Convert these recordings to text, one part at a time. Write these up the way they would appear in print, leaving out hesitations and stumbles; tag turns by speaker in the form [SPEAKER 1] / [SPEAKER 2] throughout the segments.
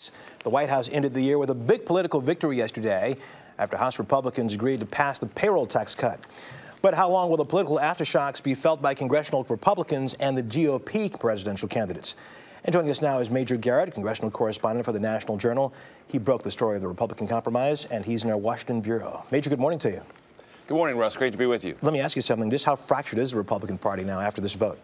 [SPEAKER 1] The White House ended the year with a big political victory yesterday after House Republicans agreed to pass the payroll tax cut. But how long will the political aftershocks be felt by congressional Republicans and the GOP presidential candidates? And joining us now is Major Garret, congressional correspondent for the National Journal. He broke the story of the Republican compromise, and he's in our Washington bureau. Major, good morning to you.
[SPEAKER 2] Good morning, Russ. Great to be with you.
[SPEAKER 1] Let me ask you something. Just how fractured is the Republican Party now after this vote?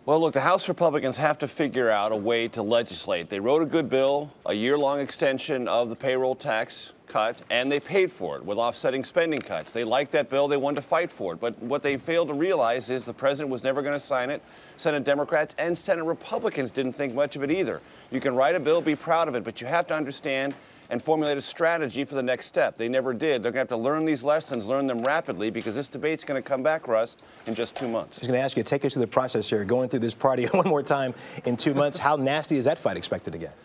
[SPEAKER 2] Well, look, the House Republicans have to figure out a way to legislate. They wrote a good bill, a year-long extension of the payroll tax cut, and they paid for it with offsetting spending cuts. They liked that bill. They wanted to fight for it. But what they failed to realize is the president was never going to sign it. Senate Democrats and Senate Republicans didn't think much of it either. You can write a bill, be proud of it, but you have to understand and formulate a strategy for the next step. They never did. They're going to have to learn these lessons, learn them rapidly, because this debate's going to come back, Russ, in just 2 months.
[SPEAKER 1] I was going to ask you, take us through the process here, going through this party one more time in 2 months. How nasty is that fight expected to get?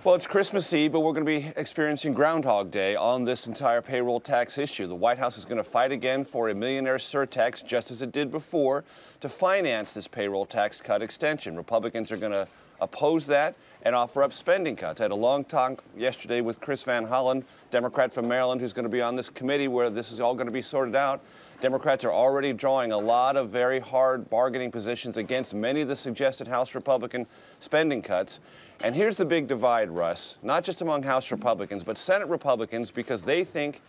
[SPEAKER 2] Well, it's Christmas Eve, but we're going to be experiencing Groundhog Day on this entire payroll tax issue. The White House is going to fight again for a millionaire surtax, just as it did before, to finance this payroll tax cut extension. Republicans are going to oppose that and offer up spending cuts. I had a long talk yesterday with Chris Van Hollen, Democrat from Maryland, who's going to be on this committee where this is all going to be sorted out. Democrats are already drawing a lot of very hard bargaining positions against many of the suggested House Republican spending cuts. And here's the big divide, Russ, not just among House Republicans, but Senate Republicans, because they think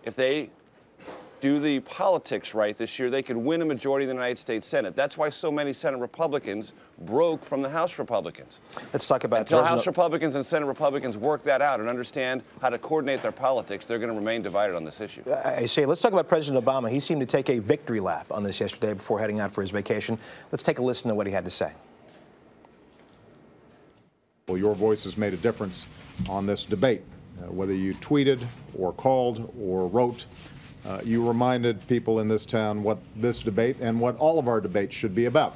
[SPEAKER 2] if they do the politics right this year, they could win a majority in the United States Senate. That's why so many Senate Republicans broke from the House Republicans.
[SPEAKER 1] Let's talk about
[SPEAKER 2] until House Republicans and Senate Republicans work that out and understand how to coordinate their politics, they're going to remain divided on this issue.
[SPEAKER 1] I say, let's talk about President Obama. He seemed to take a victory lap on this yesterday before heading out for his vacation. Let's take a listen to what he had to say.
[SPEAKER 3] Well, your voice has made a difference on this debate. Whether you tweeted or called or wrote, you reminded people in this town what this debate and what all of our debates should be about.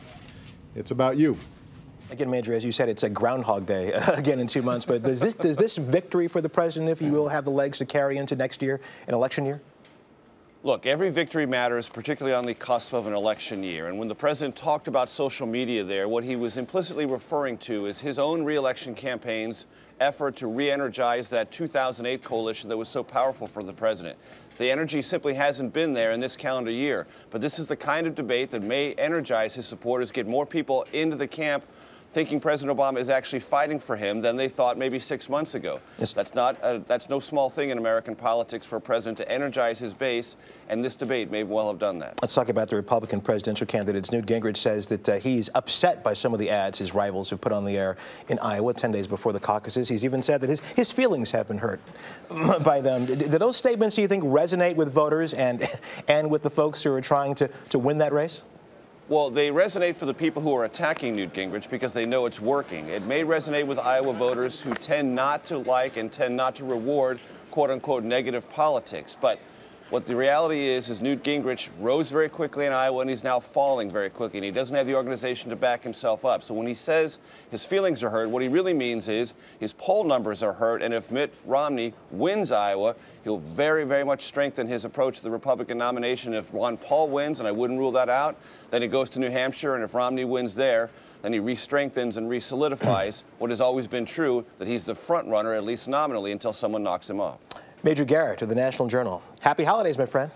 [SPEAKER 3] It's about you.
[SPEAKER 1] Again, Major, as you said, it's a Groundhog Day again in 2 months. But does this victory for the president, if you will, have the legs to carry into next year, an election year?
[SPEAKER 2] Look, every victory matters, particularly on the cusp of an election year. And when the president talked about social media there, what he was implicitly referring to is his own re-election campaign's effort to re-energize that 2008 coalition that was so powerful for the president. The energy simply hasn't been there in this calendar year. But this is the kind of debate that may energize his supporters, get more people into the camp thinking President Obama is actually fighting for him than they thought maybe 6 months ago.
[SPEAKER 1] Yes.
[SPEAKER 2] That's no small thing in American politics for a president to energize his base, and this debate may well have done that.
[SPEAKER 1] Let's talk about the Republican presidential candidates. Newt Gingrich says that he's upset by some of the ads his rivals have put on the air in Iowa 10 days before the caucuses. He's even said that his feelings have been hurt by them. Do those statements, do you think, resonate with voters and with the folks who are trying to win that race?
[SPEAKER 2] Well, they resonate for the people who are attacking Newt Gingrich because they know it's working. It may resonate with Iowa voters who tend not to like and tend not to reward quote-unquote negative politics. But what the reality is Newt Gingrich rose very quickly in Iowa, and he's now falling very quickly, and he doesn't have the organization to back himself up. So when he says his feelings are hurt, what he really means is his poll numbers are hurt, and if Mitt Romney wins Iowa, he'll very, very much strengthen his approach to the Republican nomination. If Ron Paul wins, and I wouldn't rule that out, then he goes to New Hampshire, and if Romney wins there, then he re-strengthens and re-solidifies what has always been true, that he's the front runner, at least nominally, until someone knocks him off.
[SPEAKER 1] Major Garret of the National Journal. Happy holidays, my friend.